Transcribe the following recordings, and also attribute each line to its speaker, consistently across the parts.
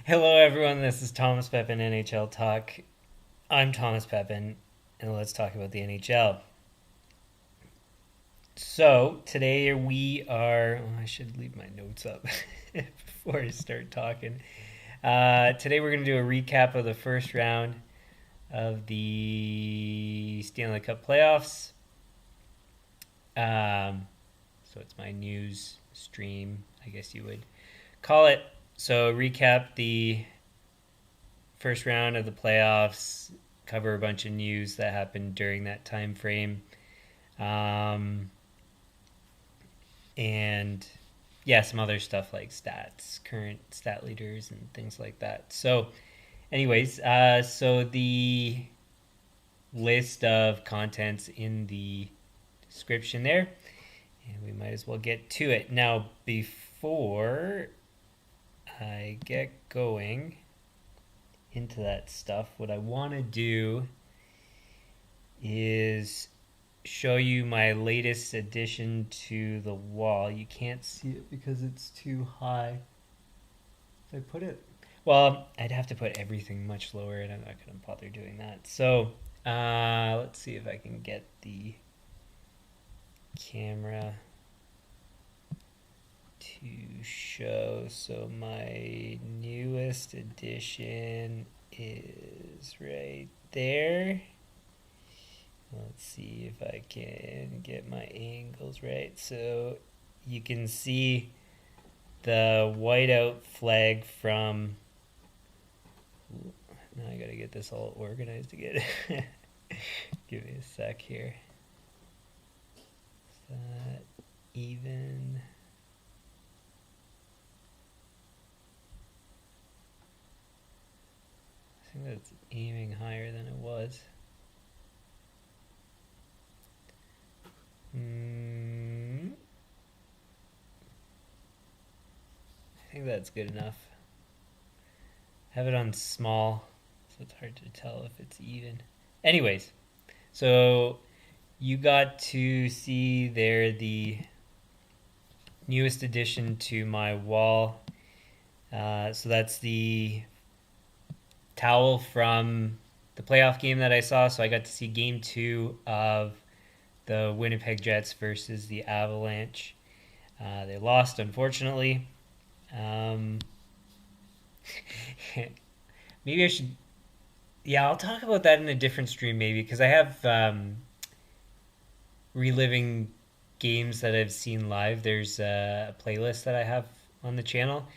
Speaker 1: Hello, everyone. This is Thomas Pepin NHL Talk. I'm Thomas Pepin, and let's talk about the NHL. So, today we are. Oh, I should leave my notes up before I start talking. Today we're going to do a recap of the first round of the Stanley Cup Playoffs. So, it's my news stream, I guess you would call it. So, recap the first round of the playoffs, cover a bunch of news that happened during that time frame, um, and yeah, some other stuff like stats, current stat leaders, and things like that. So, anyways, so the list of contents in the description there, and we might as well get to it now. Before I get going into that stuff, what I want to do is show you my latest addition to the wall. You can't see it because it's too high. If I put it, well, I'd have to put everything much lower, and I'm not going to bother doing that. So let's see if I can get the camera to show. So my newest addition is right there. Let's see if I can get my angles right. So you can see the whiteout flag from. Now I gotta get this all organized again. Give me a sec here. Is that even? I think that's aiming higher than it was. I think that's good enough. Have it on small, so it's hard to tell if it's even. Anyways, so you got to see there the newest addition to my wall. So that's the towel from the playoff game that I saw. So I got to see game 2 of the Winnipeg Jets versus the Avalanche. They lost, unfortunately. Maybe I should. Yeah, I'll talk about that in a different stream, maybe, because I have reliving games that I've seen live. There's a playlist that I have on the channel.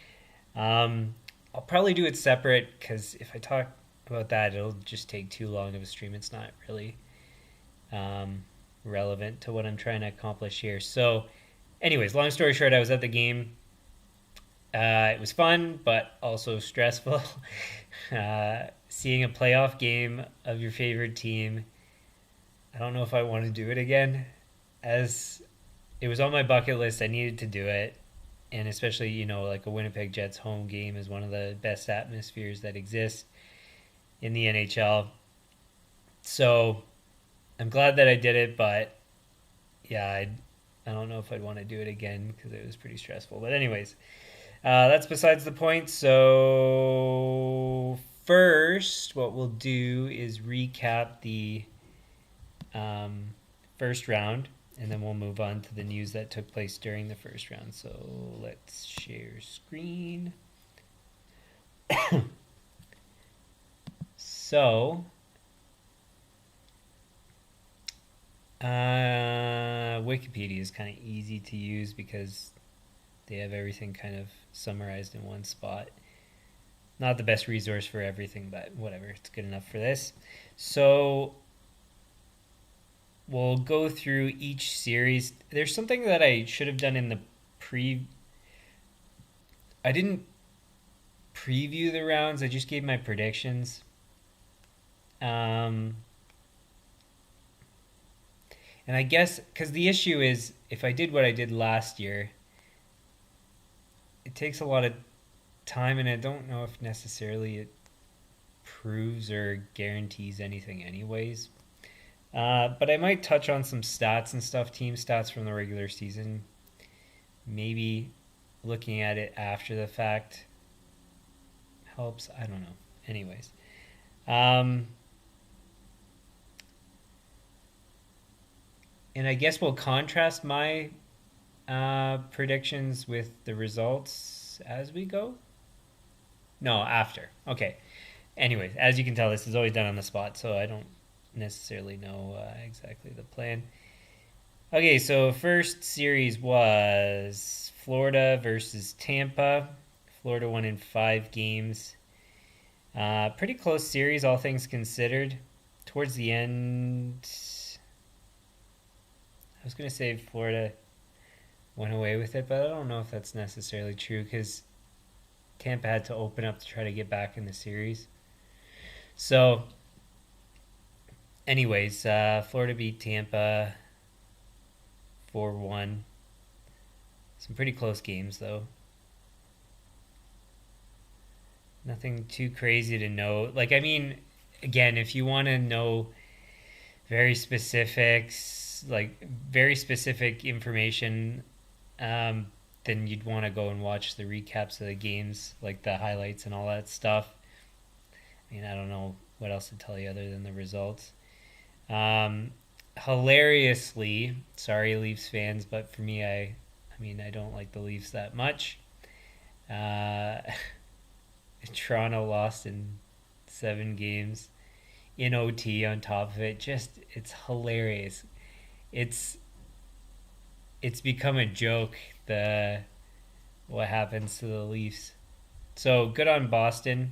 Speaker 1: I'll probably do it separate because if I talk about that, it'll just take too long of a stream. It's not really relevant to what I'm trying to accomplish here. So, anyways, long story short, I was at the game. It was fun, but also stressful. Seeing a playoff game of your favorite team, I don't know if I want to do it again. As it was on my bucket list, I needed to do it. And especially, like a Winnipeg Jets home game is one of the best atmospheres that exists in the NHL. So I'm glad that I did it, but yeah, I don't know if I'd want to do it again because it was pretty stressful. But anyways, that's besides the point. So first, what we'll do is recap the first round, and then we'll move on to the news that took place during the first round. So let's share screen. So Wikipedia is kind of easy to use because they have everything kind of summarized in one spot. Not the best resource for everything, but whatever, it's good enough for this. So we'll go through each series. There's something that I should have done in the I didn't preview the rounds. I just gave my predictions. And I guess because the issue is if I did what I did last year, it takes a lot of time, and I don't know if necessarily it proves or guarantees anything anyways. But I might touch on some stats and stuff, team stats from the regular season. Maybe looking at it after the fact, helps. I don't know. Anyways. And I guess we'll contrast my predictions with the results as we go. No, after. Okay. Anyways, as you can tell, this is always done on the spot, so I don't necessarily know exactly the plan. Okay, so first series was Florida versus Tampa. Florida won in 5 games. Pretty close series, all things considered. Towards the end, I was going to say Florida went away with it, but I don't know if that's necessarily true because Tampa had to open up to try to get back in the series. So, anyways, Florida beat Tampa 4-1. Some pretty close games, though. Nothing too crazy to know. Like, I mean, again, if you want to know very specifics, like very specific information, then you'd want to go and watch the recaps of the games, like the highlights and all that stuff. I mean, I don't know what else to tell you other than the results. Hilariously, sorry Leafs fans, but for me, I mean, I don't like the Leafs that much. Toronto lost in 7 games in OT on top of it. Just, it's hilarious. It's become a joke, what happens to the Leafs. So good on Boston.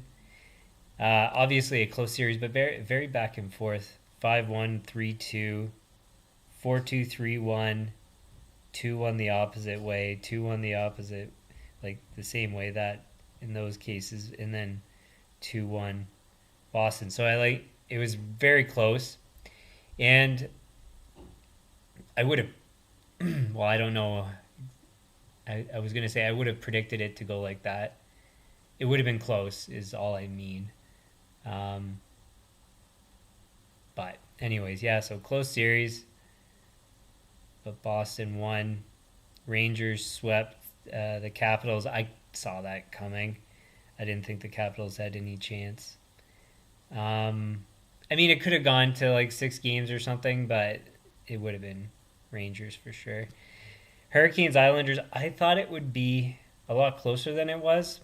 Speaker 1: Obviously a close series, but very, very back and forth. 5-1, 3-2, 4-2, 3-1, 2-1 the opposite way, 2-1 the opposite, like the same way that in those cases, and then 2-1 Boston. So it was very close, and I would have, well, I don't know. I was going to say I would have predicted it to go like that. It would have been close is all I mean. But anyways, yeah, so close series, but Boston won. Rangers swept the Capitals. I saw that coming. I didn't think the Capitals had any chance. I mean, it could have gone to like 6 games or something, but it would have been Rangers for sure. Hurricanes, Islanders, I thought it would be a lot closer than it was.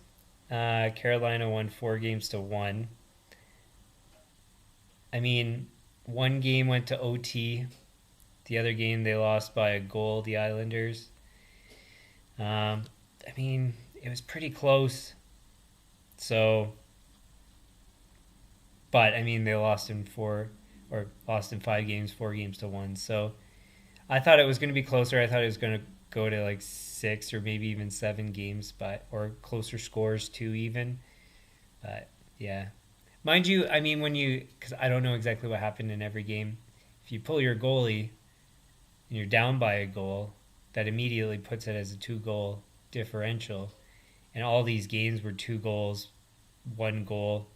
Speaker 1: Carolina won 4-1. I mean, one game went to OT. The other game they lost by a goal, the Islanders. I mean, it was pretty close. So, but I mean, they lost in 5 games, 4-1. So I thought it was going to be closer. I thought it was going to go to like 6 or maybe even 7 games, or closer scores too even. But yeah, mind you, I mean, because I don't know exactly what happened in every game. If you pull your goalie and you're down by a goal, that immediately puts it as a 2-goal differential. And all these games were 2 goals, 1 goal,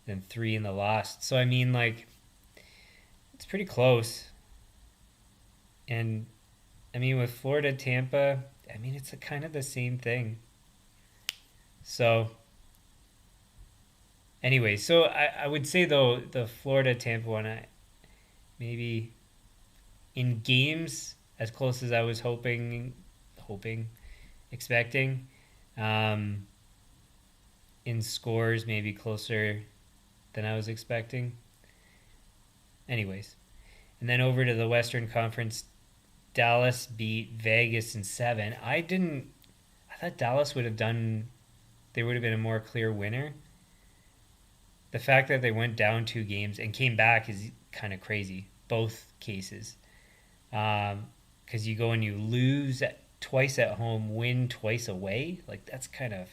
Speaker 1: then 3 in the last. So I mean, like, it's pretty close. And I mean, with Florida, Tampa, I mean, it's kind of the same thing. So anyway, so I would say, though, the Florida, Tampa one, maybe in games as close as I was expecting. In scores, maybe closer than I was expecting. Anyways, and then over to the Western Conference, Dallas beat Vegas in 7. I thought Dallas would have been a more clear winner. The fact that they went down 2 games and came back is kind of crazy, both cases. Because you go and you lose twice at home, win twice away. Like, that's kind of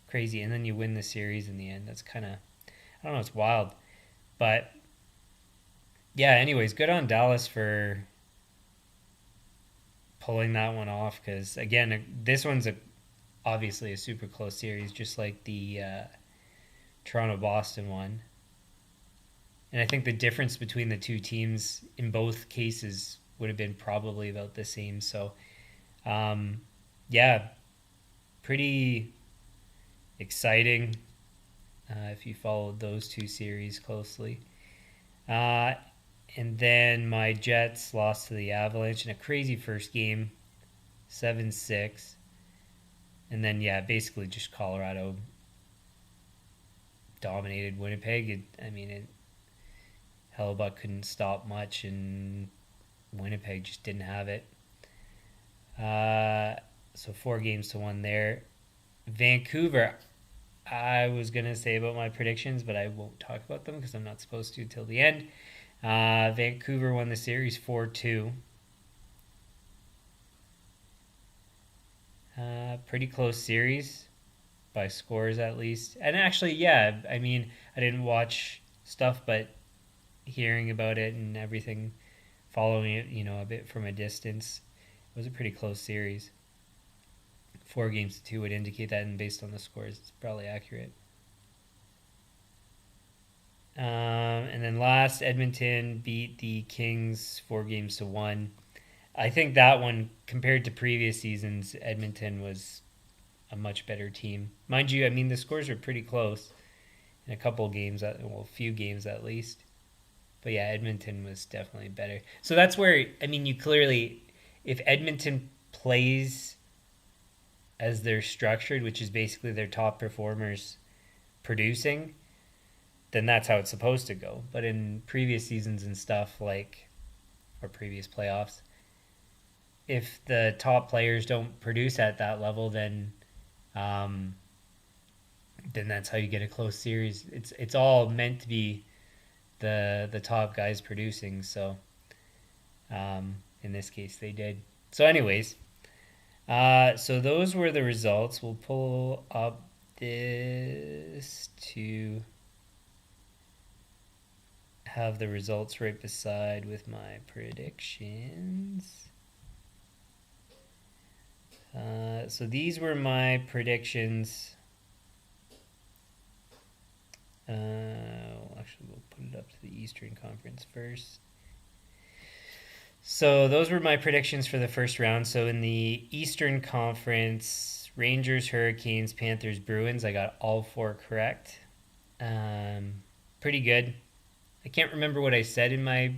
Speaker 1: crazy. And then you win the series in the end. That's kind of, I don't know, it's wild. But yeah, anyways, good on Dallas for pulling that one off, because again, this one's obviously a super close series, just like the Toronto-Boston one. And I think the difference between the 2 teams in both cases would have been probably about the same. So yeah, pretty exciting. if you followed those two series closely. And then my Jets lost to the Avalanche in a crazy first game, 7-6. And then, basically just Colorado dominated Winnipeg. Hellebuyck couldn't stop much, and Winnipeg just didn't have it. So 4-1 there. Vancouver, I was going to say about my predictions, but I won't talk about them because I'm not supposed to till the end. Vancouver won the series 4-2. Pretty close series by scores at least. And actually, I didn't watch stuff, but hearing about it and everything, following it, a bit from a distance, it was a pretty close series. 4-2 would indicate that, and based on the scores, it's probably accurate. And then last, Edmonton beat the Kings 4-1. I think that one, compared to previous seasons, Edmonton was a much better team. Mind you, the scores were pretty close in a couple games, a few games at least. But Edmonton was definitely better. So that's where, you clearly, if Edmonton plays as they're structured, which is basically their top performers producing, then that's how it's supposed to go. But in previous seasons and stuff, or previous playoffs, if the top players don't produce at that level, then that's how you get a close series. It's all meant to be the top guys producing. So in this case, they did. So anyways, so those were the results. We'll pull up this to have the results right beside with my predictions. So these were my predictions. Actually, we'll put it up to the Eastern Conference first. So those were my predictions for the first round. So in the Eastern Conference, Rangers, Hurricanes, Panthers, Bruins, I got all 4 correct. Pretty good. I can't remember what I said in my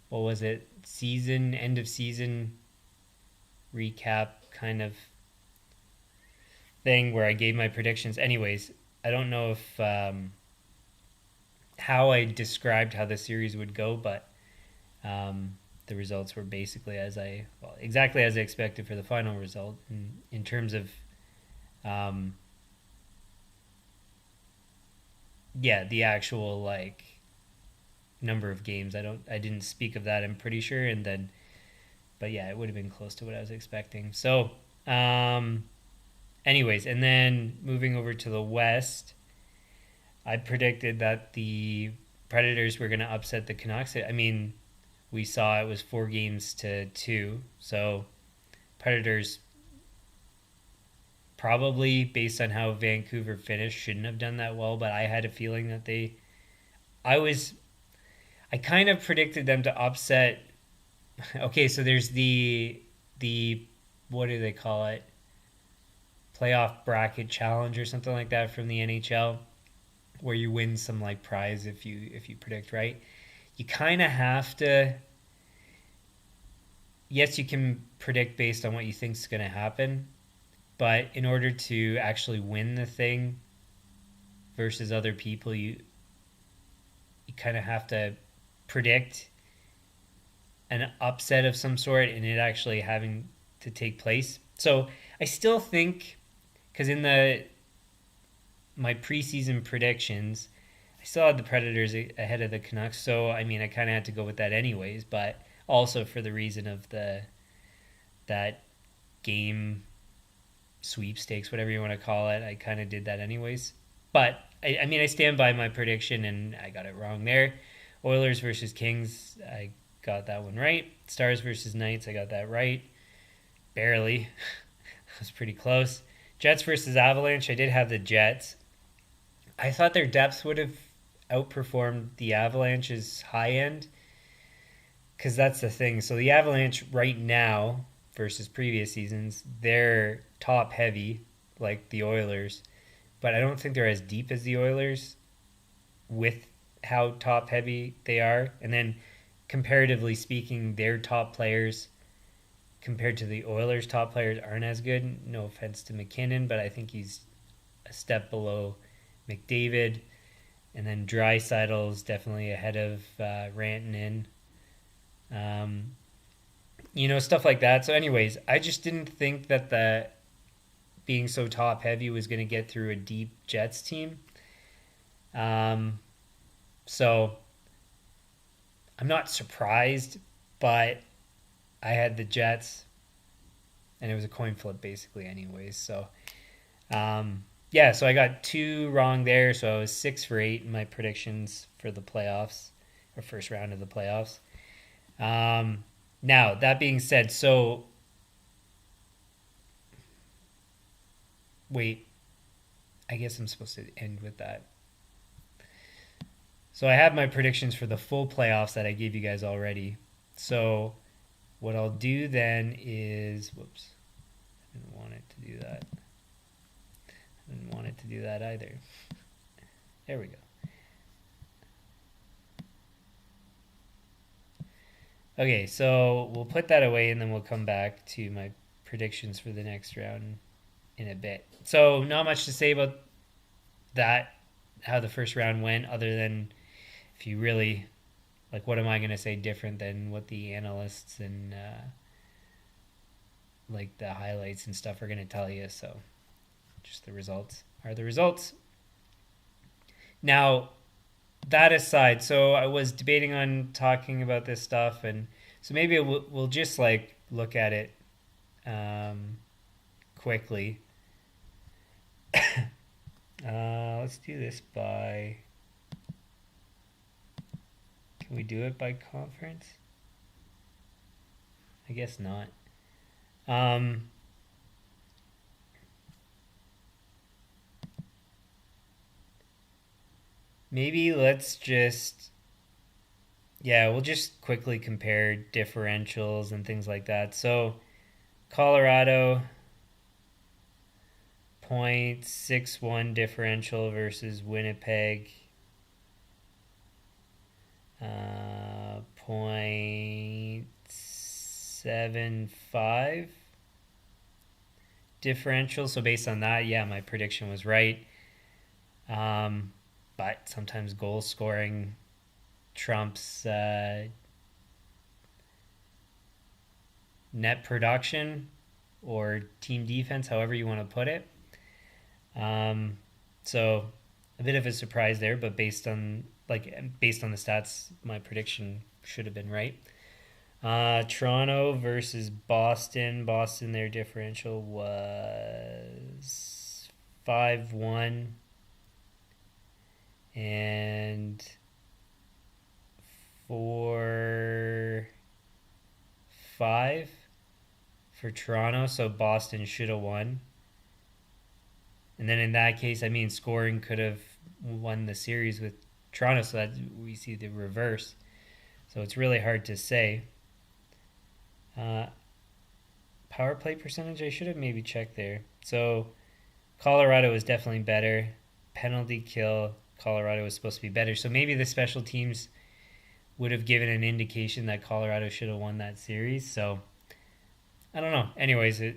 Speaker 1: what was it? End of season recap kind of thing where I gave my predictions. Anyways, I don't know if how I described how the series would go, but the results were basically exactly as I expected for the final result in terms of the actual number of games. I didn't speak of that, I'm pretty sure, but it would have been close to what I was expecting. So anyways, and then moving over to the West, I predicted that the Predators were going to upset the Canucks. We saw it was 4-2, so Predators probably, based on how Vancouver finished, shouldn't have done that well, but I had a feeling that I kind of predicted them to upset. Okay, so there's the what do they call it? Playoff bracket challenge or something like that from the NHL, where you win some prize if you predict right. You kind of have to. Yes, you can predict based on what you think is going to happen, but in order to actually win the thing versus other people, you kind of have to predict an upset of some sort and it actually having to take place. So I still think, because in my preseason predictions, I still had the Predators ahead of the Canucks, so I kind of had to go with that anyways, but also for the reason of that game sweepstakes, whatever you want to call it, I kind of did that anyways. But I stand by my prediction and I got it wrong there. Oilers versus Kings, I got that one right. Stars versus Knights, I got that right. Barely. That was pretty close. Jets versus Avalanche, I did have the Jets. I thought their depth would have outperformed the Avalanche's high end, because that's the thing. So the Avalanche right now, versus previous seasons. They're top heavy like the Oilers, but I don't think they're as deep as the Oilers with how top heavy they are. And then comparatively speaking, their top players compared to the Oilers' top players aren't as good. No offense to McKinnon, but I think he's a step below McDavid. And then Draisaitl's definitely ahead of Rantanen. Stuff like that. So anyways, I just didn't think that the being so top heavy was going to get through a deep Jets team. So I'm not surprised, but I had the Jets, and it was a coin flip basically anyways. So, so I got 2 wrong there. So I was 6 for 8 in my predictions for the playoffs, or first round of the playoffs. Now, that being said, so wait, I guess I'm supposed to end with that. So I have my predictions for the full playoffs that I gave you guys already. So what I'll do then is, whoops, I didn't want it to do that. I didn't want it to do that either. There we go. Okay, so we'll put that away and then we'll come back to my predictions for the next round in a bit. So not much to say about that, how the first round went, other than if you really, like, what am I going to say different than what the analysts and like the highlights and stuff are going to tell you. So just the results are the results. Now, that aside, so I was debating on talking about this stuff, and so maybe we'll just like look at it quickly. Let's do this by, can we do it by conference? I guess not. Maybe let's just, we'll just quickly compare differentials and things like that. So Colorado, 0.61 differential versus Winnipeg, 0.75 differential. So based on that, my prediction was right. But sometimes goal scoring trumps net production or team defense, however you want to put it. So a bit of a surprise there, but based on the stats, my prediction should have been right. Toronto versus Boston. Boston, their differential was 5-1 and 4-5 for Toronto, so Boston should have won. And then in that case, I mean, scoring could have won the series with Toronto, so that we see the reverse. So it's really hard to say. Power play percentage, I should have maybe checked there. So Colorado was definitely better. Penalty kill, Colorado was supposed to be better. So maybe the special teams would have given an indication that Colorado should have won that series. So I don't know. Anyways, and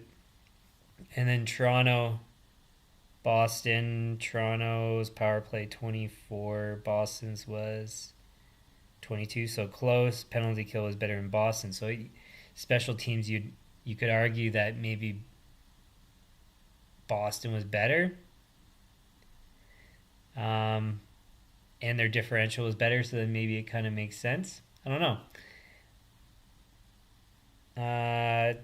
Speaker 1: then Toronto, Boston. Toronto's power play 24, Boston's was 22, so close. Penalty kill was better in Boston. So special teams, you could argue that maybe Boston was better. And their differential was better, so then maybe it kind of makes sense. I don't know.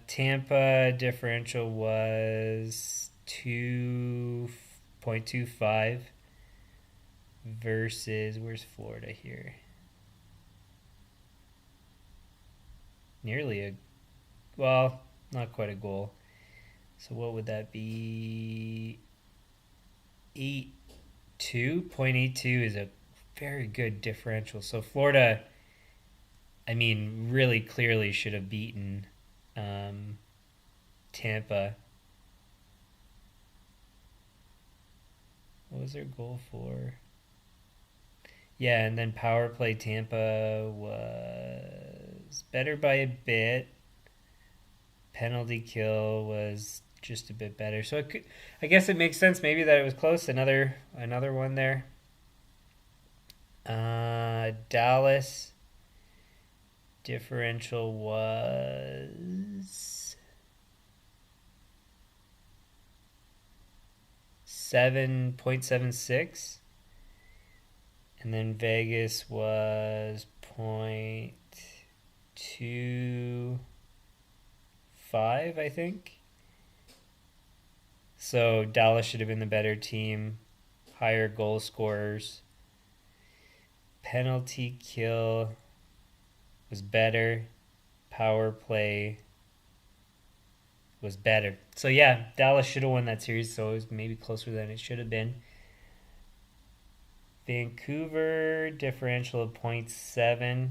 Speaker 1: Tampa differential was 2.25 versus, where's Florida here? Nearly not quite a goal. So what would that be? 0.82 is a very good differential. So Florida, I mean, really clearly should have beaten Tampa. What was their goal for? Yeah, and then power play Tampa was better by a bit. Penalty kill was just a bit better. So I guess it makes sense maybe that it was close. Another one there. Dallas differential was 7.76, and then Vegas was 0.25, I think. So Dallas should have been the better team, higher goal scorers. Penalty kill was better. Power play was better. So yeah, Dallas should have won that series, so it was maybe closer than it should have been. Vancouver differential of 0.7.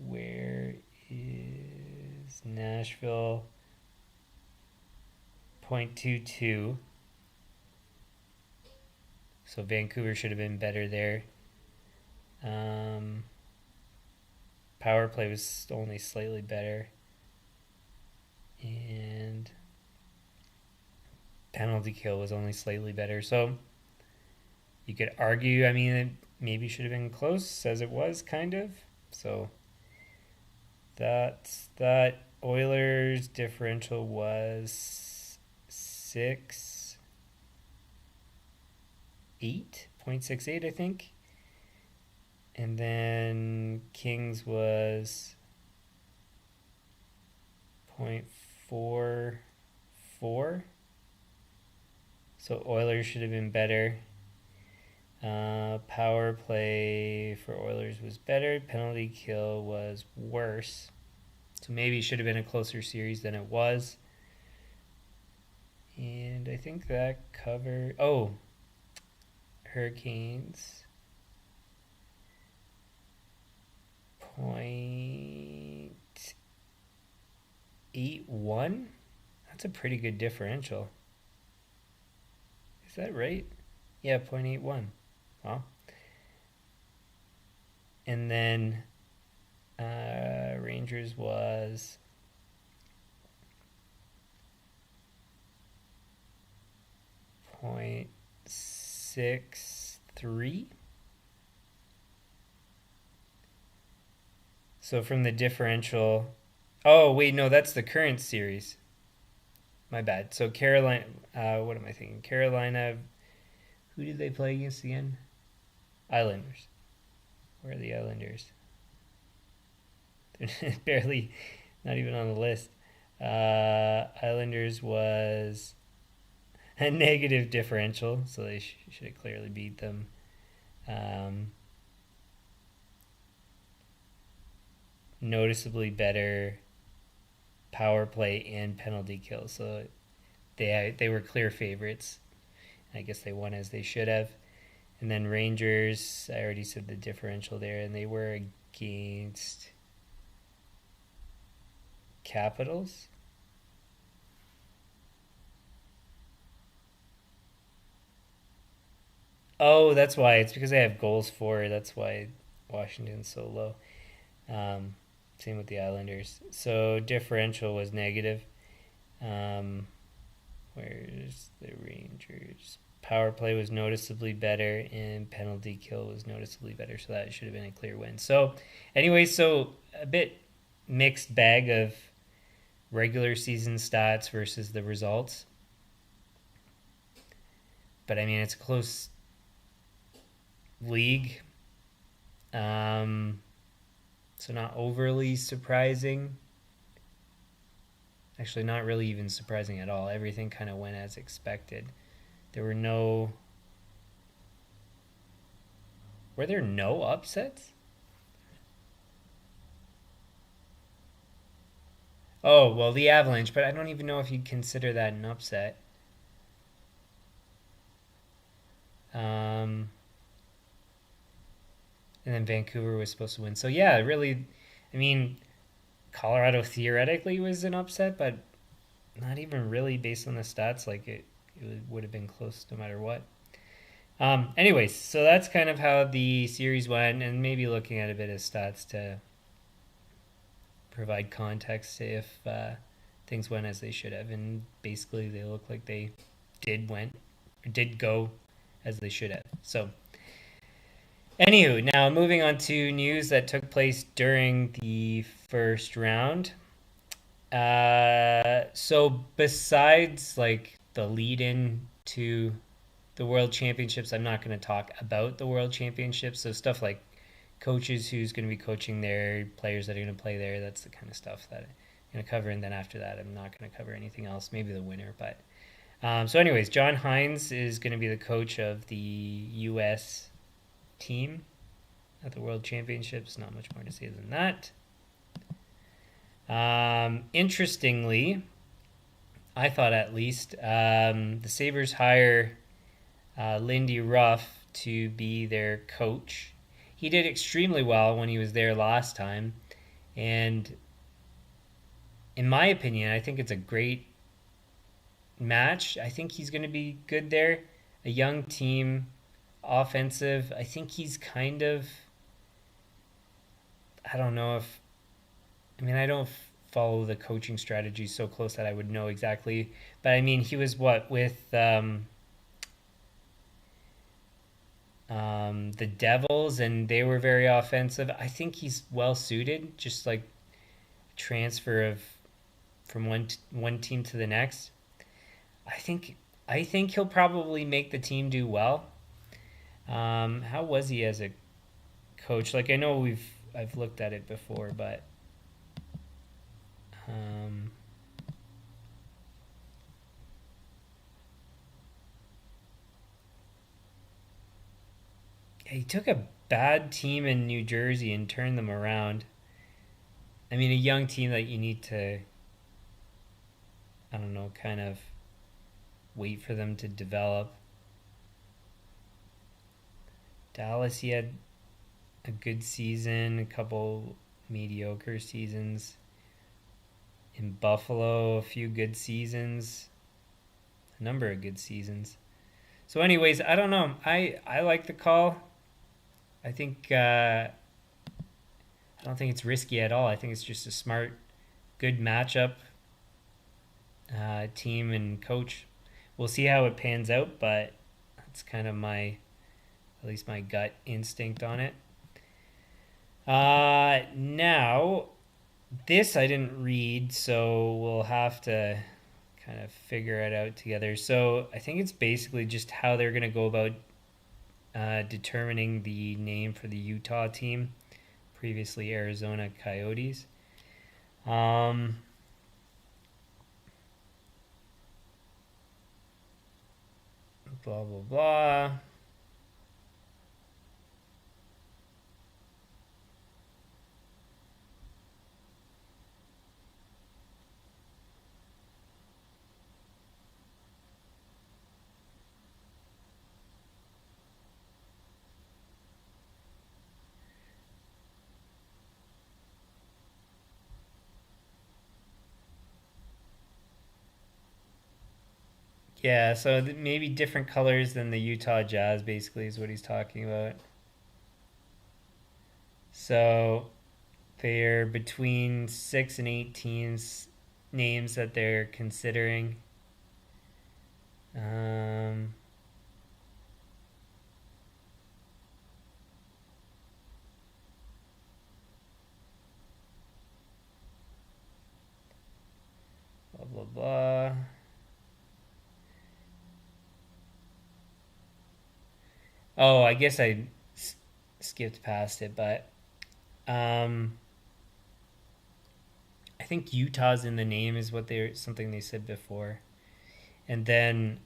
Speaker 1: Where is Nashville? 0.22. So Vancouver should have been better there. Power play was only slightly better. And penalty kill was only slightly better. So you could argue, I mean, it maybe should have been close as it was, kind of. So that's that. Oilers differential was 0.68, I think. And then Kings was 0.44. So Oilers should have been better. Power play for Oilers was better. Penalty kill was worse. So maybe it should have been a closer series than it was. And I think that covered... Oh, Hurricanes. 0.81? That's a pretty good differential. Is that right? Yeah, 0.81. Wow. And then Rangers was 0.63. So from the differential... Oh, wait, no, that's the current series. My bad. So Carolina... what am I thinking? Carolina... Who did they play against again? Islanders. Where are the Islanders? They're barely... Not even on the list. Islanders was a negative differential, so they should have clearly beat them. Noticeably better power play and penalty kill, so they were clear favorites. I guess they won as they should have. And then Rangers, I already said the differential there, and they were against Capitals. Oh, that's why. It's because they have goals for. That's why Washington's so low. Same with the Islanders. So differential was negative. Where's the Rangers? Power play was noticeably better and penalty kill was noticeably better. So that should have been a clear win. So anyway, so a bit mixed bag of regular season stats versus the results. But I mean, it's a close league. So not overly surprising. Actually, not really even surprising at all. Everything kind of went as expected. There were no... Were there no upsets? Oh, well, the Avalanche, but I don't even know if you'd consider that an upset. And then Vancouver was supposed to win. So yeah, really, I mean, Colorado theoretically was an upset, but not even really based on the stats. Like it would have been close no matter what. Anyways, so that's kind of how the series went, and maybe looking at a bit of stats to provide context if things went as they should have. And basically, they look like they did go as they should have. So, anywho, now moving on to news that took place during the first round. So besides like the lead in to the World Championships, I'm not going to talk about the World Championships. So stuff like coaches who's going to be coaching there, players that are going to play there, that's the kind of stuff that I'm going to cover. And then after that, I'm not going to cover anything else, maybe the winner. But so anyways, John Hines is going to be the coach of the U.S. team at the World Championships. Not much more to say than that. Interestingly, I thought at least, the Sabres hire Lindy Ruff to be their coach. He did extremely well when he was there last time, and in my opinion, I think it's a great match. I think he's going to be good there. A young team, offensive. I think he's kind of, I don't know if, I mean, I don't follow the coaching strategy so close that I would know exactly, but I mean, he was what with the Devils, and they were very offensive. I think he's well suited, just like transfer of from one team to the next. I think he'll probably make the team do well. How was he as a coach? Like I know I've looked at it before, but he took a bad team in New Jersey and turned them around. I mean, a young team that you need to, I don't know, kind of wait for them to develop. Dallas, he had a good season, a couple mediocre seasons. In Buffalo, a few good seasons, a number of good seasons. So, anyways, I don't know. I like the call. I think I don't think it's risky at all. I think it's just a smart, good matchup, team and coach. We'll see how it pans out, but that's kind of at least my gut instinct on it. Now, this I didn't read, so we'll have to kind of figure it out together. So I think it's basically just how they're going to go about determining the name for the Utah team, previously Arizona Coyotes. Blah, blah, blah. Yeah, so maybe different colors than the Utah Jazz, basically, is what he's talking about. So they're between 6 and 8 teams names that they're considering. Um, blah blah blah. Oh, I guess I skipped past it, but um, I think Utah's in the name is what they something they said before, and then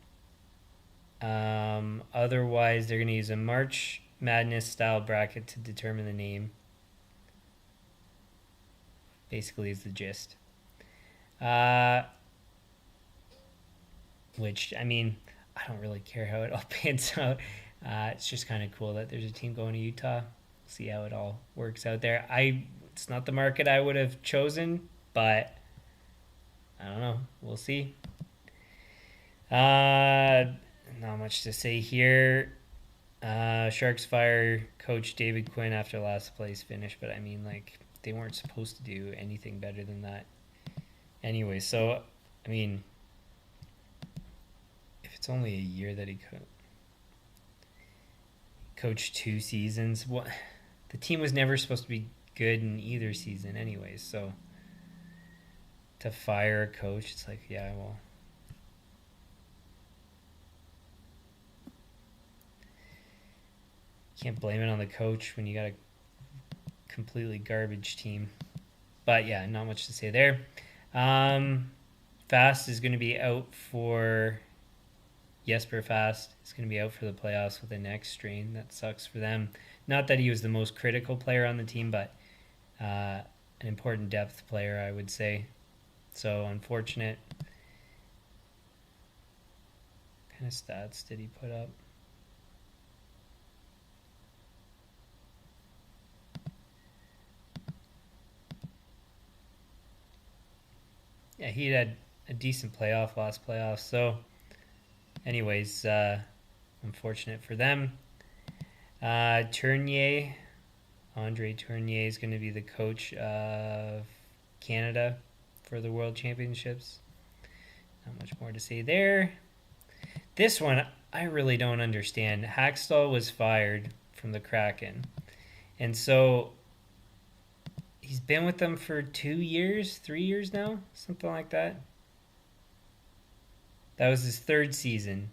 Speaker 1: otherwise they're gonna use a March Madness style bracket to determine the name. Basically, is the gist. Uh, which I mean, I don't really care how it all pans out. It's just kind of cool that there's a team going to Utah. See how it all works out there. It's not the market I would have chosen, but I don't know. We'll see. Not much to say here. Sharks fire coach David Quinn after last place finish, but I mean, like, they weren't supposed to do anything better than that. Anyway, so, I mean, if it's only a year that he coached 2 seasons, what? The team was never supposed to be good in either season anyways, so to fire a coach, it's like, yeah, well, can't blame it on the coach when you got a completely garbage team. But yeah, not much to say there. Fast is going to be out for Jesper Fast is going to be out for the playoffs with a neck strain. That sucks for them. Not that he was the most critical player on the team, but an important depth player, I would say. So unfortunate. What kind of stats did he put up? Yeah, he had a decent last playoff. So anyways, unfortunate for them. Tournier, Andre Tournier is going to be the coach of Canada for the World Championships. Not much more to say there. This one, I really don't understand. Hackstall was fired from the Kraken. And so he's been with them for 2 years, 3 years now, something like that. That was his 3rd season.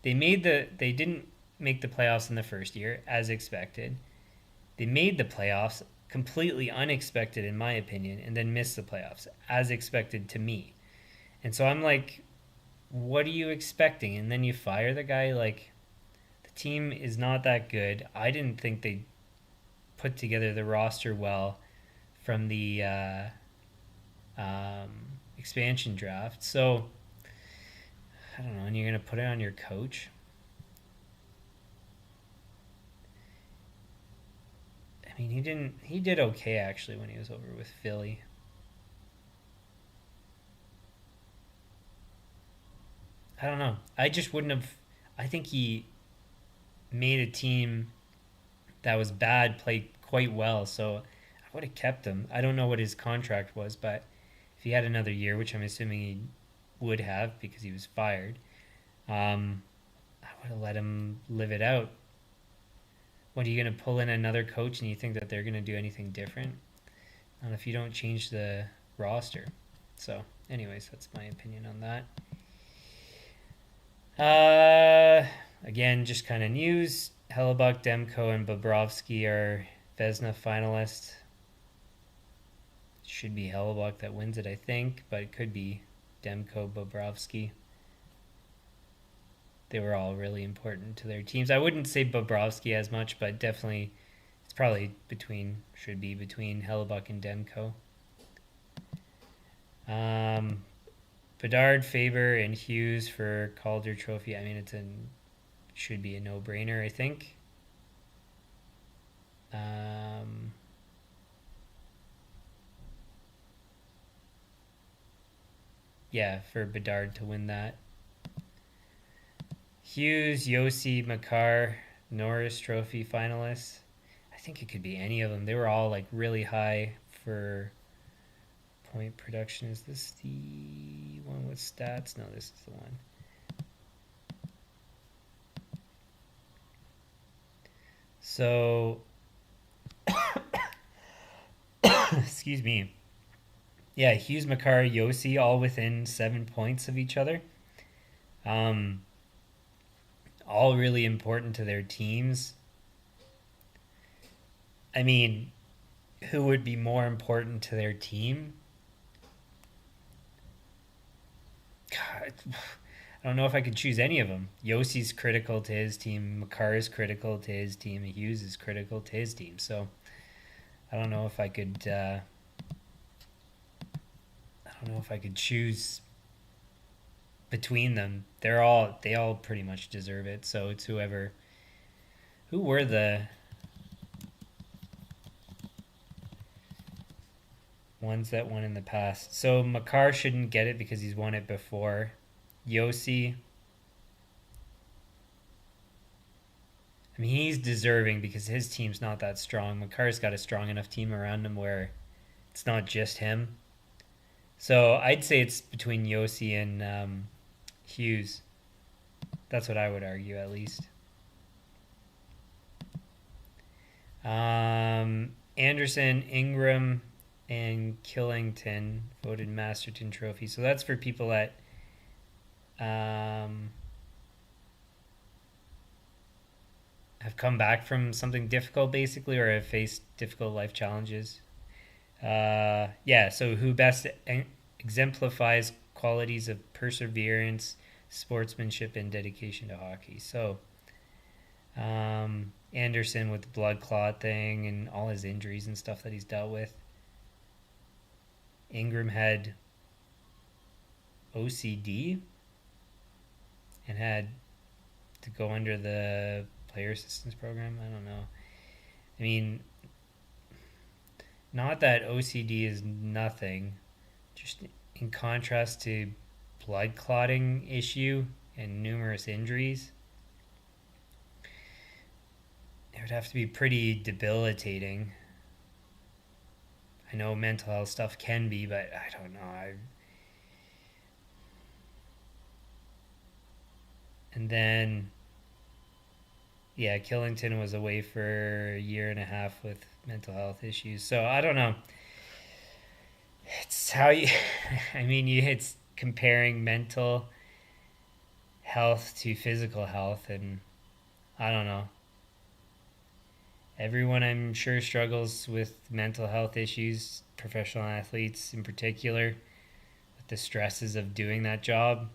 Speaker 1: They didn't make the playoffs in the first year, as expected. They made the playoffs, completely unexpected in my opinion, and then missed the playoffs, as expected to me. And so I'm like, what are you expecting? And then you fire the guy. Like, the team is not that good. I didn't think they put together the roster well from the expansion draft. So I don't know, and you're going to put it on your coach? I mean, he did okay actually when he was over with Philly. I don't know. I just wouldn't have. I think he made a team that was bad play quite well, so I would have kept him. I don't know what his contract was, but if he had another year, which I'm assuming he would have because he was fired, I would have let him live it out. What, are you going to pull in another coach and you think that they're going to do anything different? And if you don't change the roster. So, anyways, that's my opinion on that. Again, just kind of news. Hellebuck, Demko, and Bobrovsky are Vezina finalists. Should be Hellebuck that wins it, I think, but it could be Demko, Bobrovsky. They were all really important to their teams. I wouldn't say Bobrovsky as much, but definitely it's probably should be between Hellebuck and Demko. Bedard, Faber, and Hughes for Calder Trophy. I mean, should be a no-brainer, I think. Yeah, for Bedard to win that. Hughes, Yossi, Makar, Norris Trophy finalists. I think it could be any of them. They were all like really high for point production. Is this the one with stats? No, this is the one. So, excuse me. Yeah, Hughes, Makar, Yossi, all within 7 points of each other. All really important to their teams. I mean, who would be more important to their team? God, I don't know if I could choose any of them. Yossi's critical to his team. Makar is critical to his team. And Hughes is critical to his team. So I don't know if I could. I don't know if I could choose between them. They all pretty much deserve it. So it's whoever. Who were the Ones that won in the past. So Makar shouldn't get it because he's won it before. Yossi, I mean, he's deserving because his team's not that strong. Makar's got a strong enough team around him where it's not just him. So I'd say it's between Yossi and Hughes. That's what I would argue, at least. Anderson, Ingram, and Killington voted Masterton Trophy. So that's for people that have come back from something difficult, basically, or have faced difficult life challenges. So who best exemplifies qualities of perseverance, sportsmanship, and dedication to hockey. So Anderson with the blood clot thing and all his injuries and stuff that he's dealt with. Ingram had OCD and had to go under the player assistance program. I don't know. I mean, not that OCD is nothing, just in contrast to blood clotting issue and numerous injuries, it would have to be pretty debilitating. I know mental health stuff can be, but I don't know. And then, yeah, Killington was away for a year and a half with mental health issues. So I don't know. It's how you, I mean, it's comparing mental health to physical health, and I don't know. Everyone, I'm sure, struggles with mental health issues, professional athletes in particular, with the stresses of doing that job.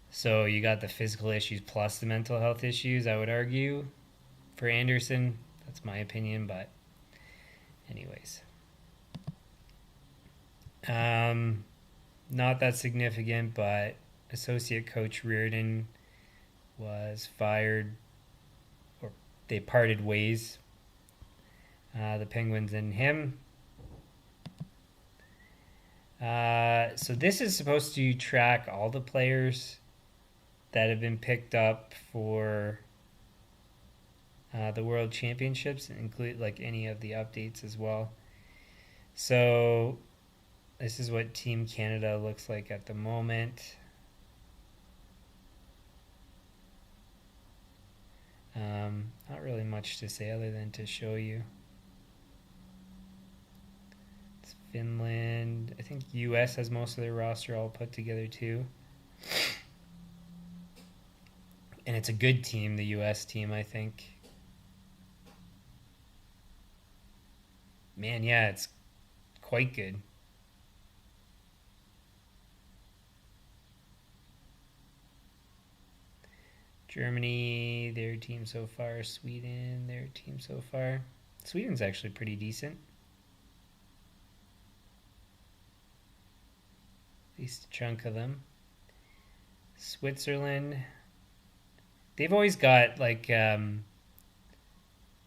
Speaker 1: So you got the physical issues plus the mental health issues, I would argue, for Anderson. That's my opinion, but anyways. Not that significant, but associate coach Reardon was fired, or they parted ways. The Penguins and him. So this is supposed to track all the players that have been picked up for the World Championships, and include like any of the updates as well. So this is what Team Canada looks like at the moment. Not really much to say other than to show you. It's Finland. I think US has most of their roster all put together too. And it's a good team, the US team, I think. Man, yeah, it's quite good. Germany, their team so far. Sweden, their team so far. Sweden's actually pretty decent. At least a chunk of them. Switzerland. They've always got like a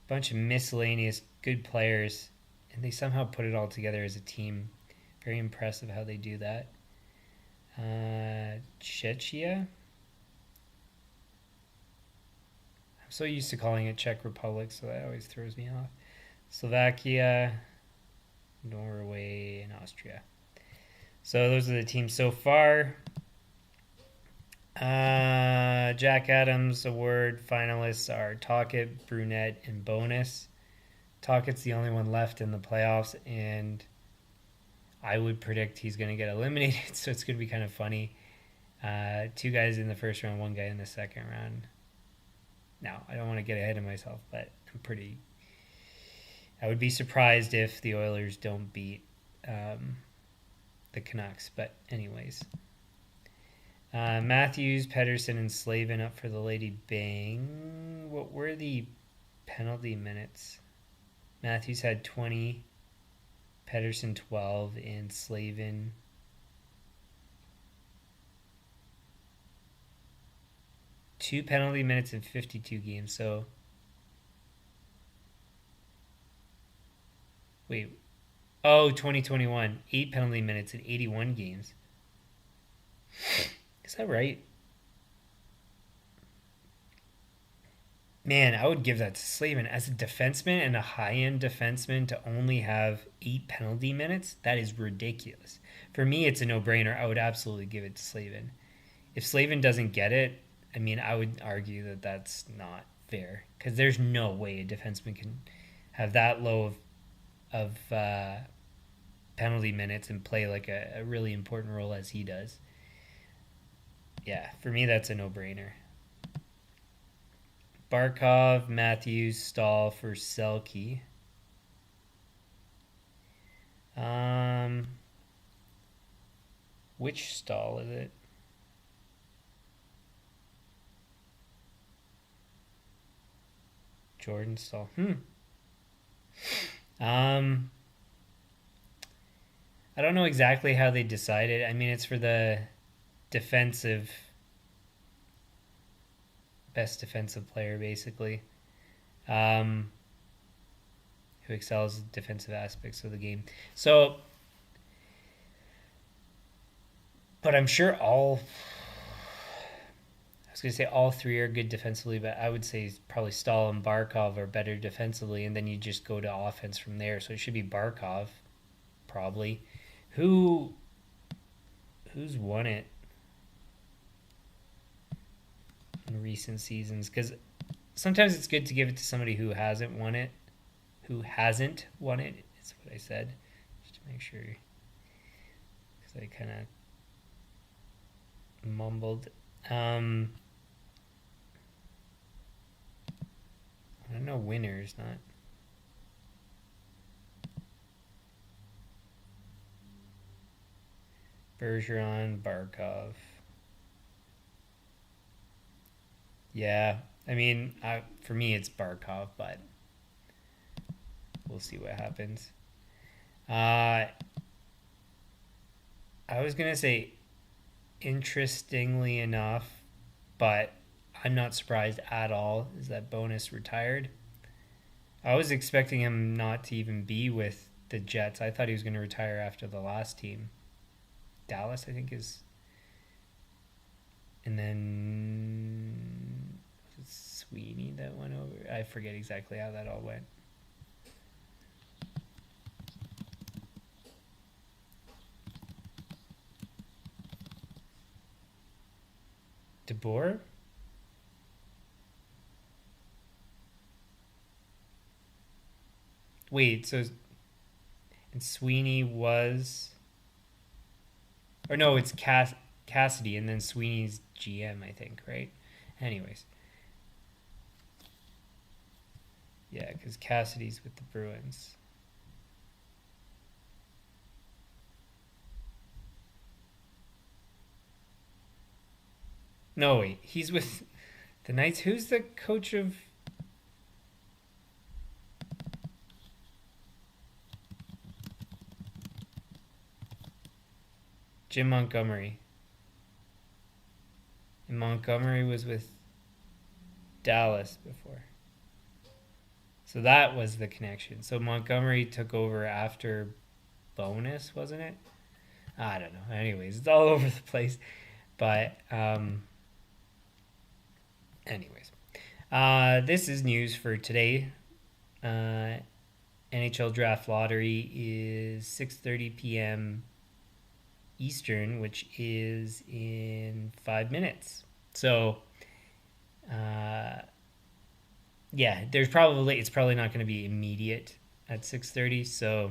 Speaker 1: bunch of miscellaneous good players, and they somehow put it all together as a team. Very impressive how they do that. Czechia. I'm so used to calling it Czech Republic, so that always throws me off. Slovakia, Norway, and Austria. So those are the teams so far. Jack Adams Award finalists are Tocchet, Brunette, and Bonus. Tocchet's the only one left in the playoffs, and I would predict he's going to get eliminated, so it's going to be kind of funny. 2 guys in the first round, 1 guy in the second round. Now, I don't want to get ahead of myself, but I would be surprised if the Oilers don't beat the Canucks. But anyways, Matthews, Pedersen, and Slavin up for the Lady Bang. What were the penalty minutes? Matthews had 20, Pedersen 12, and Slavin 2 penalty minutes in 52 games. So, Oh, 2021. 8 penalty minutes in 81 games. Is that right? Man, I would give that to Slavin. As a defenseman and a high-end defenseman to only have 8 penalty minutes, that is ridiculous. For me, it's a no-brainer. I would absolutely give it to Slavin. If Slavin doesn't get it, I mean, I would argue that that's not fair. Because there's no way a defenseman can have that low of penalty minutes and play like a really important role as he does. Yeah, for me, that's a no-brainer. Barkov, Matthews, Stahl for Selke. Which Stahl is it? Jordan Stahl. I don't know exactly how they decided. I mean, it's for the defensive best defensive player, basically, who excels in defensive aspects of the game. So, but I'm sure I was going to say all three are good defensively, but I would say probably Stahl and Barkov are better defensively, and then you just go to offense from there. So it should be Barkov, probably. Who's won it in recent seasons? Because sometimes it's good to give it to somebody who hasn't won it. Who hasn't won it is what I said. Just to make sure. Because I kind of mumbled. I don't know winners, not. Bergeron, Barkov. Yeah, I mean, for me it's Barkov, but we'll see what happens. I was going to say, interestingly enough, but I'm not surprised at all, is that Bonus retired. I was expecting him not to even be with the Jets. I thought he was going to retire after the last team. Dallas, I think, is... And then... Was it Sweeney that went over? I forget exactly how that all went. DeBoer? Wait, so... And Sweeney was... Or no, it's Cassidy, and then Sweeney's GM, I think, right? Anyways. Yeah, because Cassidy's with the Bruins. No, wait. He's with the Knights. Who's the coach of... Jim Montgomery. And Montgomery was with Dallas before. So that was the connection. So Montgomery took over after Bonus, wasn't it? I don't know. Anyways, it's all over the place. But, anyways. This is news for today. NHL Draft Lottery is 6:30 p.m. Eastern, which is in 5 minutes. So, yeah, it's probably not going to be immediate at 6:30. So,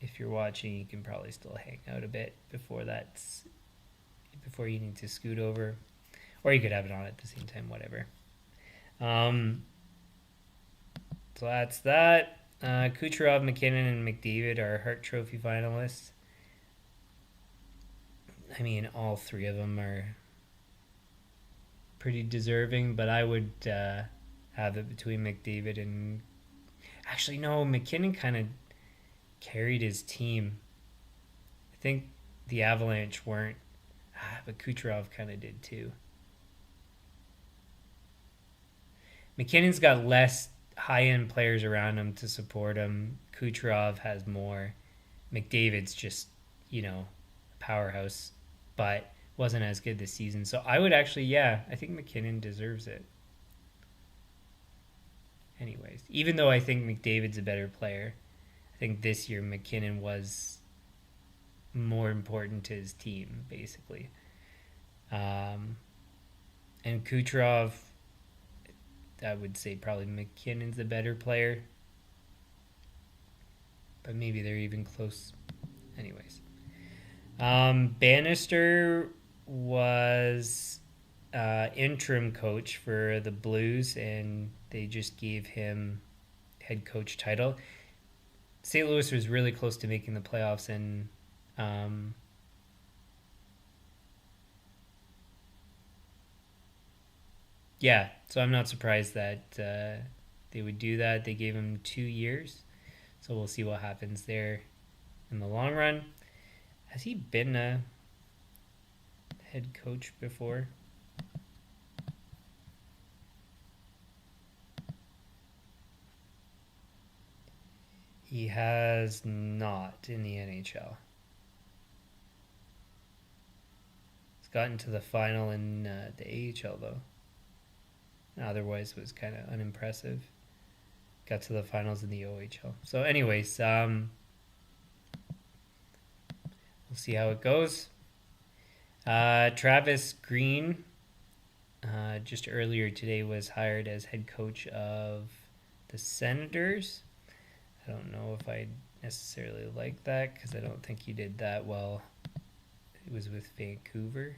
Speaker 1: if you're watching, you can probably still hang out a bit before you need to scoot over, or you could have it on at the same time, whatever. So that's that. Kucherov, McKinnon, and McDavid are Hart Trophy finalists. I mean, all three of them are pretty deserving, but I would have it between McDavid and... Actually, no, McKinnon kind of carried his team. I think the Avalanche weren't, but Kucherov kind of did too. McKinnon's got less high-end players around him to support him. Kucherov has more. McDavid's just, powerhouse, but wasn't as good this season. So I would actually, yeah, I think McKinnon deserves it. Anyways, even though I think McDavid's a better player, I think this year McKinnon was more important to his team, basically. And Kucherov, I would say probably McKinnon's the better player, but maybe they're even close. Anyways, Bannister was interim coach for the Blues, and they just gave him head coach title. St. Louis was really close to making the playoffs, and yeah, so I'm not surprised that they would do that. They gave him 2 years, so we'll see what happens there in the long run. Has he been a head coach before? He has not in the NHL. He's gotten to the final in the AHL, though. Otherwise, was kind of unimpressive. Got to the finals in the OHL. So, anyways, we'll see how it goes. Travis Green, just earlier today, was hired as head coach of the Senators. I don't know if I necessarily like that because I don't think he did that well. It was with Vancouver.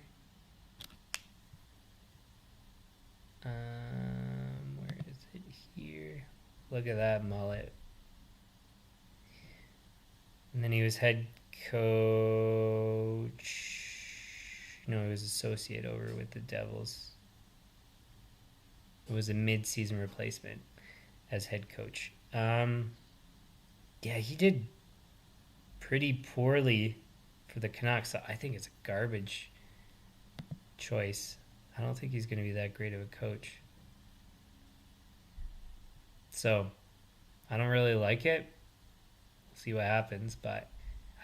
Speaker 1: Where is it here? Look at that mullet. And then he was head coach. No, he was associate over with the Devils. It was a mid-season replacement as head coach. Yeah, he did pretty poorly for the Canucks. I think it's a garbage choice. I don't think he's going to be that great of a coach. So, I don't really like it. We'll see what happens, but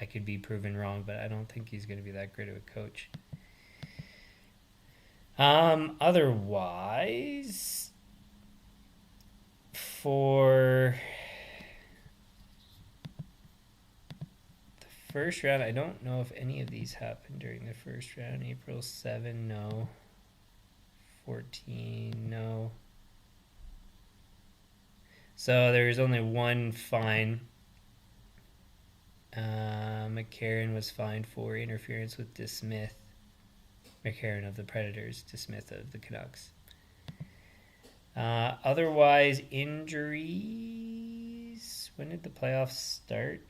Speaker 1: I could be proven wrong, but I don't think he's going to be that great of a coach. Otherwise, for the first round, I don't know if any of these happened during the first round. April 7, no. 14, no. So there's only one fine. McCarron was fined for interference with DeSmith. McCarron of the Predators, DeSmith of the Canucks. Otherwise, injuries. When did the playoffs start?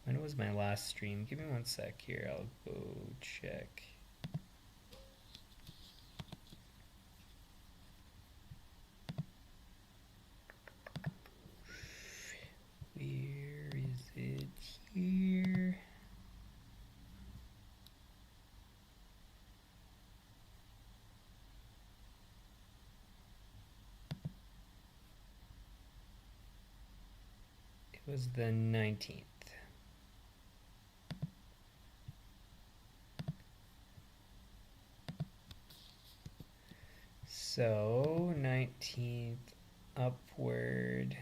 Speaker 1: When was my last stream? Give me 1 sec here. I'll go check. Where is it here? It was the 19th. So, 19th upward.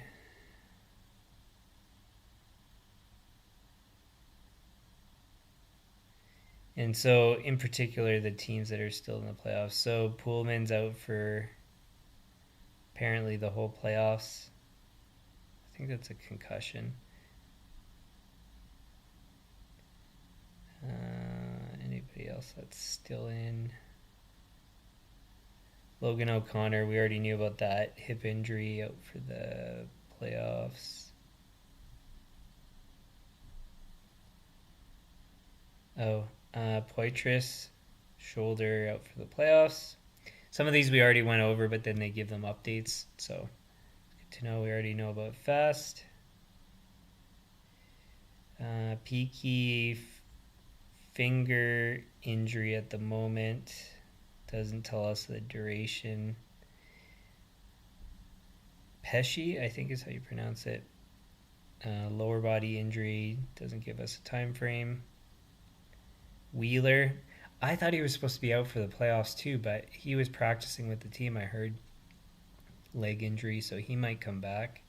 Speaker 1: And so, in particular, the teams that are still in the playoffs. So, Pullman's out for apparently the whole playoffs. I think that's a concussion. Anybody else that's still in? Logan O'Connor, we already knew about that. Hip injury, out for the playoffs. Poitras, shoulder, out for the playoffs. Some of these we already went over, but then they give them updates, so to know. We already know about Fast. Peaky finger injury at the moment. Doesn't tell us the duration. Pesci, I think is how you pronounce it. Lower body injury. Doesn't give us a time frame. Wheeler. I thought he was supposed to be out for the playoffs too, but he was practicing with the team, I heard. Leg injury, so he might come back.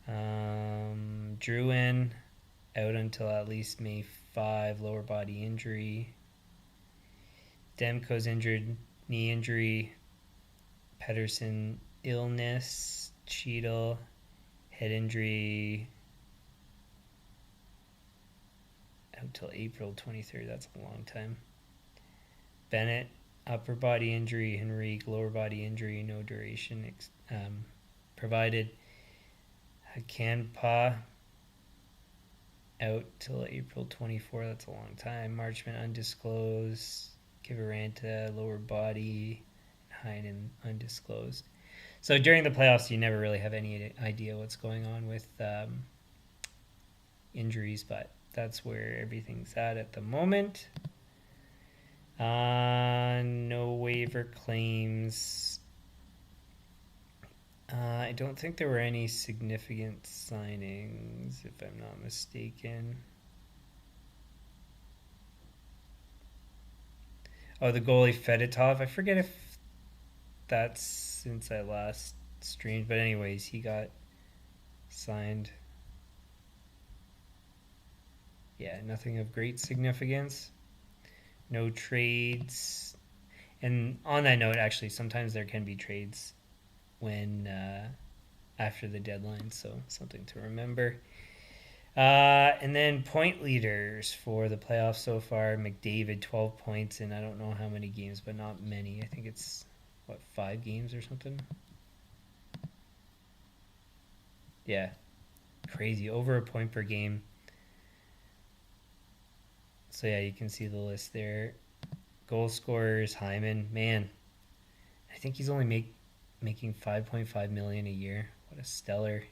Speaker 1: Druin out until at least May 5, lower body injury. Demko's injured, knee injury. Pedersen illness. Cheadle head injury out till April 23rd. That's a long time. Bennett upper body injury. Henrique lower body injury, no duration provided. Hakanpää out till April 24. That's a long time. Marchment undisclosed. Kiviranta lower body. Heinen undisclosed. So during the playoffs, you never really have any idea what's going on with injuries, but that's where everything's at the moment. No waiver claims. I don't think there were any significant signings, if I'm not mistaken. Oh, the goalie Fedotov. I forget if that's since I last streamed, but anyways, he got signed. Yeah, nothing of great significance. No trades. And on that note, actually, sometimes there can be trades when after the deadline, so something to remember. And then point leaders for the playoffs so far. McDavid, 12 points in I don't know how many games, but not many. I think it's, 5 games or something? Yeah, crazy. Over a point per game. So yeah, you can see the list there. Goal scorers, Hyman. Man, I think he's only making $5.5 million a year. What a stellar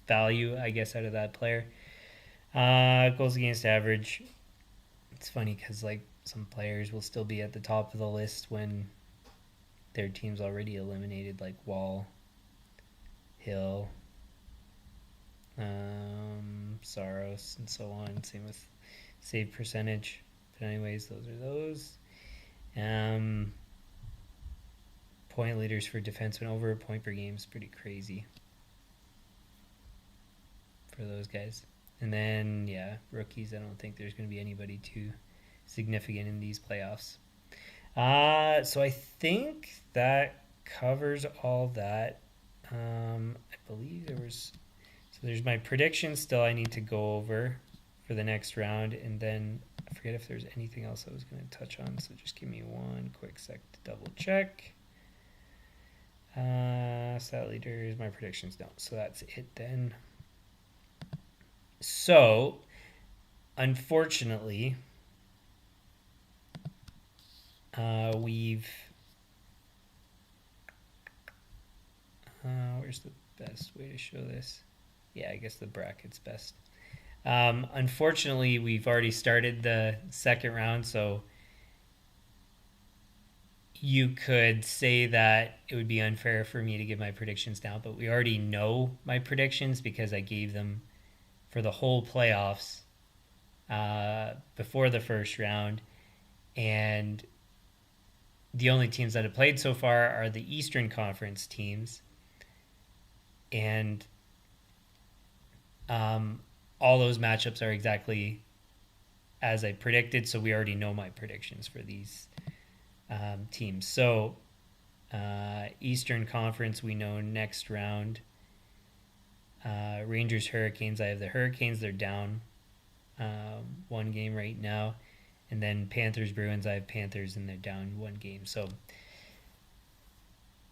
Speaker 1: value, I guess, out of that player. Goals against average. It's funny because some players will still be at the top of the list when their team's already eliminated, like Wall, Hill, Saros, and so on. Same with save percentage. But anyways, those are those. Point leaders for defensemen, over a point per game is pretty crazy for those guys. And then, yeah, rookies, I don't think there's going to be anybody too significant in these playoffs. So I think that covers all that. I believe there's my predictions still I need to go over for the next round. And then I forget if there's anything else I was going to touch on. So just give me one quick sec to double check. Stat leaders, my predictions don't. So that's it then. So, unfortunately, we've... where's the best way to show this? Yeah, I guess the bracket's best. Unfortunately, we've already started the second round, so you could say that it would be unfair for me to give my predictions now, but we already know my predictions because I gave them for the whole playoffs before the first round. And the only teams that have played so far are the Eastern Conference teams. And all those matchups are exactly as I predicted, so we already know my predictions for these teams. So Eastern Conference, we know next round. Rangers, Hurricanes. I have the Hurricanes. They're down one game right now. And then Panthers, Bruins. I have Panthers, and they're down one game. So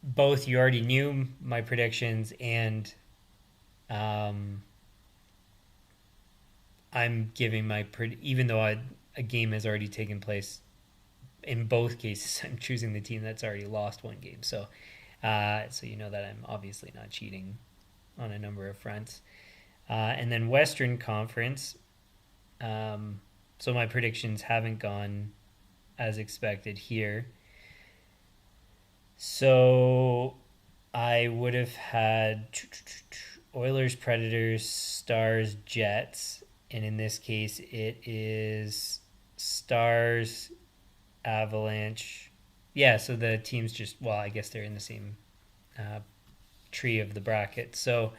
Speaker 1: both you already knew my predictions, and I'm giving my even though a game has already taken place in both cases, I'm choosing the team that's already lost one game. So you know that I'm obviously not cheating on a number of fronts. And then Western Conference. So my predictions haven't gone as expected here. So I would have had Oilers, Predators, Stars, Jets. And in this case, it is Stars, Avalanche. Yeah, so the teams just, well, I guess they're in the same tree of the bracket. So,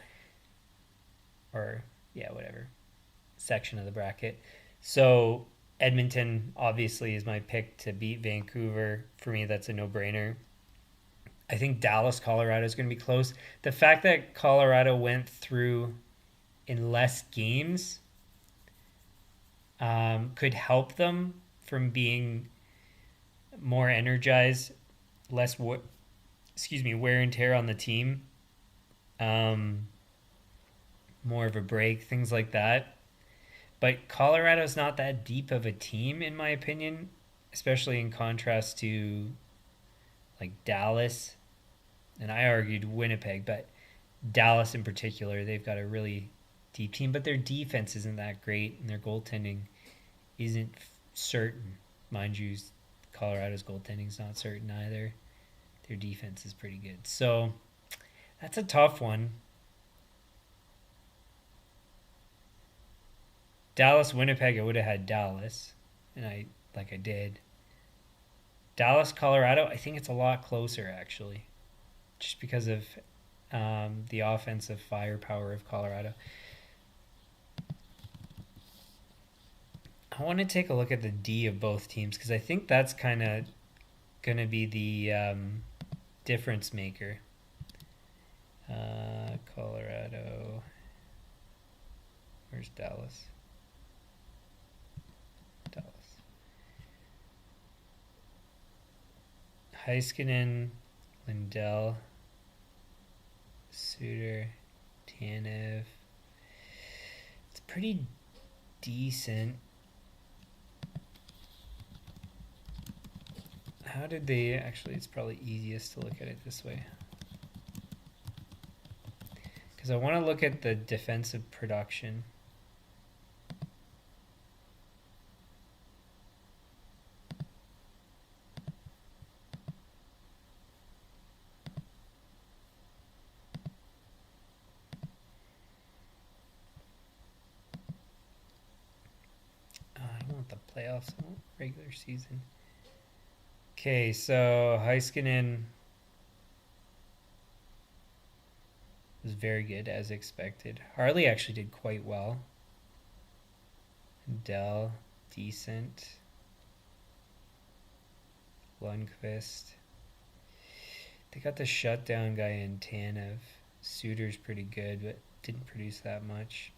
Speaker 1: or, yeah, whatever, section of the bracket. So Edmonton obviously is my pick to beat Vancouver. For me, that's a no-brainer. I think Dallas, Colorado is going to be close. The fact that Colorado went through in less games could help them from being more energized, less wear and tear on the team, more of a break, things like that. But Colorado's not that deep of a team, in my opinion, especially in contrast to like Dallas. And I argued Winnipeg, but Dallas in particular, they've got a really deep team, but their defense isn't that great, and their goaltending isn't certain. Mind you, Colorado's goaltending is not certain either. Their defense is pretty good. So that's a tough one. Dallas, Winnipeg, I would have had Dallas, and I did. Dallas, Colorado, I think it's a lot closer, actually, just because of the offensive firepower of Colorado. I want to take a look at the D of both teams because I think that's kind of going to be the difference maker. Colorado. Where's Dallas? Dallas. Heiskanen, Lindell, Suter, Tanev. It's pretty decent. How did they actually? It's probably easiest to look at it this way because I want to look at the defensive production. I don't want the playoffs. I want regular season. Okay, so Heiskanen was very good as expected. Harley actually did quite well. Dell, decent. Lundqvist. They got the shutdown guy in Tanev. Suter's pretty good, but didn't produce that much.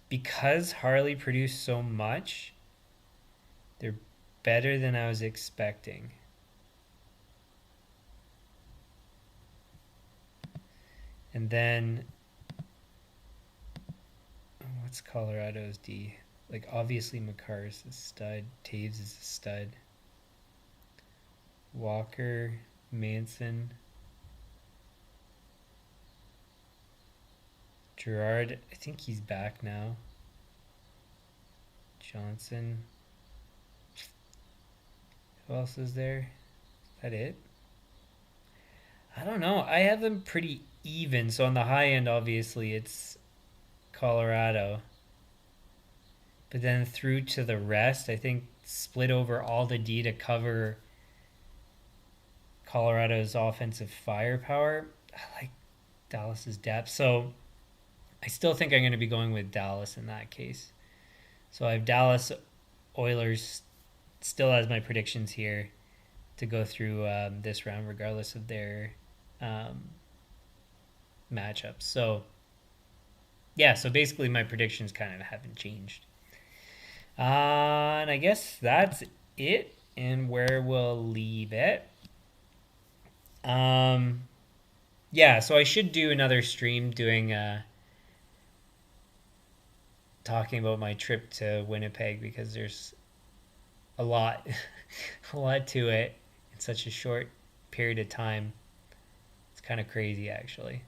Speaker 1: Because Harley produced so much, they're better than I was expecting. And then, what's Colorado's D? Like, obviously Makar is a stud. Taves is a stud. Walker, Manson. Gerard, I think he's back now. Johnson. Who else is there? Is that it? I don't know. I have them pretty even. So on the high end, obviously, it's Colorado. But then through to the rest, I think split over all the D to cover Colorado's offensive firepower. I like Dallas's depth. So I still think I'm going to be going with Dallas in that case. So I have Dallas, Oilers still as my predictions here to go through this round regardless of their matchups. So yeah, so basically my predictions kind of haven't changed. And I guess that's it and where we'll leave it. Yeah, so I should do another stream doing talking about my trip to Winnipeg because there's a lot, a lot to it in such a short period of time. It's kind of crazy, actually.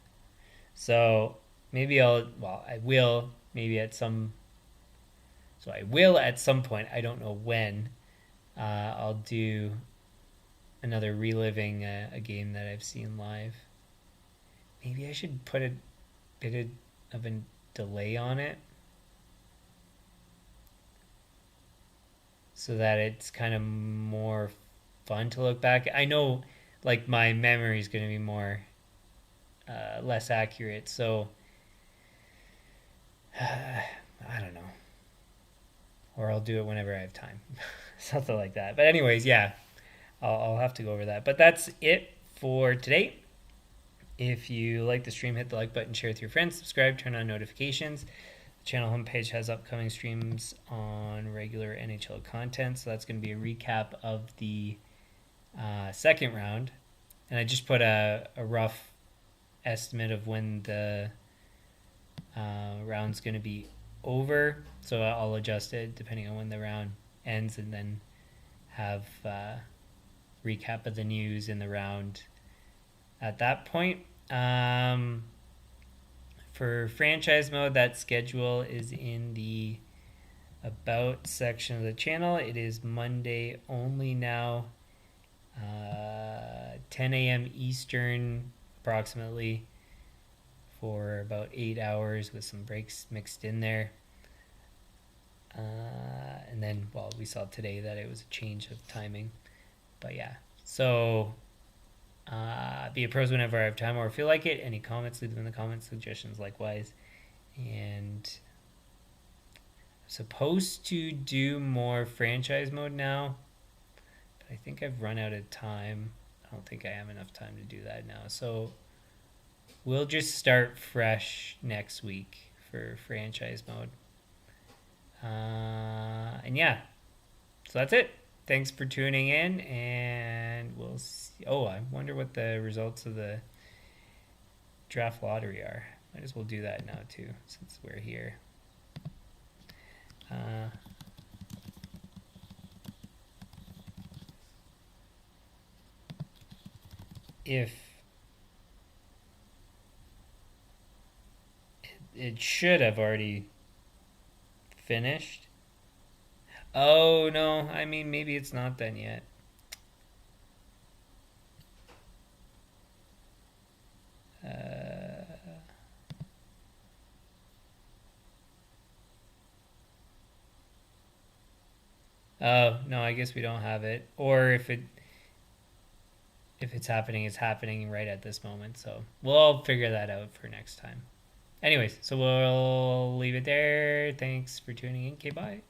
Speaker 1: So maybe I will maybe at some, so I will at some point. I don't know when. I'll do another reliving a game that I've seen live. Maybe I should put a bit of a delay on it so that it's kind of more fun to look back. I know, like, my memory is going to be more less accurate, so I don't know. Or I'll do it whenever I have time, something like that. But anyways, yeah, I'll have to go over that. But that's it for today. If you like the stream, hit the like button, share with your friends, subscribe, turn on notifications. The channel homepage has upcoming streams on regular NHL content. So that's going to be a recap of the second round. And I just put a rough estimate of when the round's going to be over. So I'll adjust it depending on when the round ends, and then have recap of the news in the round at that point. For franchise mode, that schedule is in the about section of the channel. It is Monday only now, 10 a.m. Eastern approximately, for about 8 hours with some breaks mixed in there. And then, well, we saw today that it was a change of timing. But yeah, so be a pros whenever I have time or feel like it. Any comments, leave them in the comments, suggestions likewise. And I'm supposed to do more franchise mode now, but I think I've run out of time. I don't think I have enough time to do that now. So we'll just start fresh next week for franchise mode. And yeah, so that's it. Thanks for tuning in, and we'll see. Oh, I wonder what the results of the draft lottery are. Might as well do that now too, since we're here. If it should have already finished. Oh no, I mean, maybe it's not done yet. Oh no, I guess we don't have it. Or if it's happening, it's happening right at this moment. So we'll figure that out for next time. Anyways, so we'll leave it there. Thanks for tuning in. Okay, bye.